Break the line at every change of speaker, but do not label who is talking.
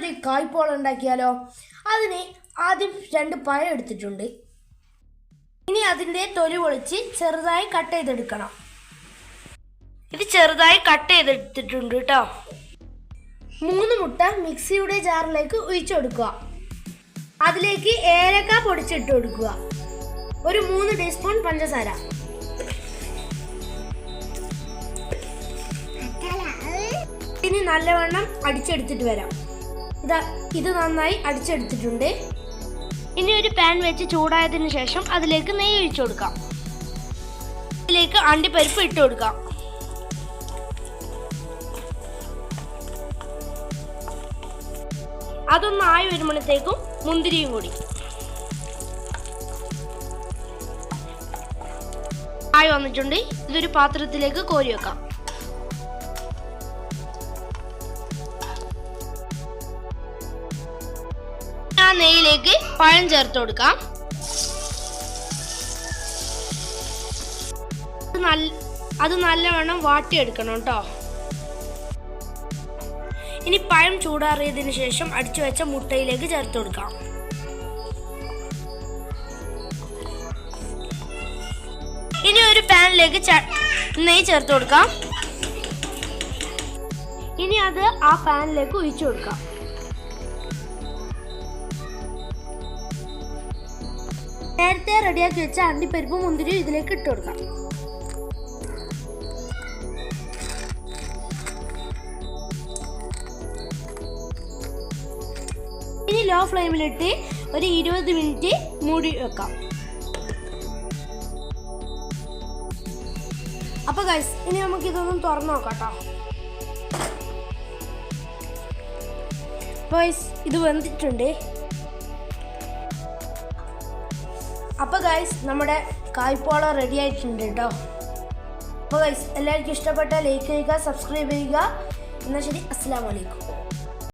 നമുക്കൊരു കായ്പോള ഉണ്ടാക്കിയാലോ? അതിന് ആദ്യം 2 പഴം എടുത്തിട്ടുണ്ട്. ഇനി അതിൻ്റെ തൊലി പൊളിച്ച് ചെറുതായി കട്ട് ചെയ്തെടുക്കണം. ഇത് ചെറുതായി കട്ട് ചെയ്തെടുത്തിട്ടുണ്ട് കേട്ടോ. 3 മുട്ട മിക്സിയുടെ ജാറിലേക്ക് ഒഴിച്ചു കൊടുക്കുക. അതിലേക്ക് ഏലക്ക പൊടിച്ചിട്ട് കൊടുക്കുക. ഒരു 3 ടീസ്പൂൺ പഞ്ചസാര. ഇനി നല്ലവണ്ണം അടിച്ചെടുത്തിട്ട് വരാം. ഇത് നന്നായി അടിച്ചെടുത്തിട്ടുണ്ട്. ഇനി ഒരു പാൻ വെച്ച് ചൂടായതിനു ശേഷം അതിലേക്ക് നെയ്യ് ഒഴിച്ചു കൊടുക്കാം. അതിലേക്ക് അണ്ടിപ്പരിപ്പ് ഇട്ട് കൊടുക്കാം. അതൊന്നായി വരുമ്പോഴത്തേക്കും മുന്തിരിയും കൂടി ആയി വന്നിട്ടുണ്ട്. ഇതൊരു പാത്രത്തിലേക്ക് കോരി വെക്കാം. ആ നെയ്യിലേക്ക് പഴം ചേർത്ത് കൊടുക്കാം. അത് നല്ലവണ്ണം വാട്ടിയെടുക്കണം കേട്ടോ. ഇനി പഴം ചൂടാറിയതിനു ശേഷം അടിച്ചു വെച്ച മുട്ടയിലേക്ക് ചേർത്ത് കൊടുക്കാം. ഇനി ഒരു പാനിലേക്ക് നെയ്യ് ചേർത്ത് കൊടുക്കാം. ഇനി അത് ആ പാനിലേക്ക് ഒഴിച്ചു കൊടുക്കാം. നേരത്തെ റെഡിയാക്കി വെച്ച അണ്ടിപ്പരിപ്പ് മുന്തിരി ഇതിലേക്ക് ഇട്ട് കൊടുക്കാം. ഇനി ലോ ഫ്ലെയിമിലിട്ട് ഒരു 20 മിനിറ്റ് മൂടി വെക്കാം. അപ്പോൾ ഗൈസ്, ഇനി നമുക്ക് ഇതൊന്നും തുറന്നു നോക്കാം കേട്ടോ. ഗൈസ്, ഇത് വെന്തിട്ടുണ്ട്. അപ്പോൾ ഗൈസ്, നമ്മുടെ കായ്പോള റെഡി ആയിട്ടുണ്ട് കേട്ടോ. അപ്പോൾ ഗൈസ്, എല്ലാവർക്കും ഇഷ്ടപ്പെട്ടാൽ ലൈക്ക് ചെയ്യുക, സബ്സ്ക്രൈബ് ചെയ്യുക. എന്നാൽ ശരി, അസ്സലാമു അലൈക്കും.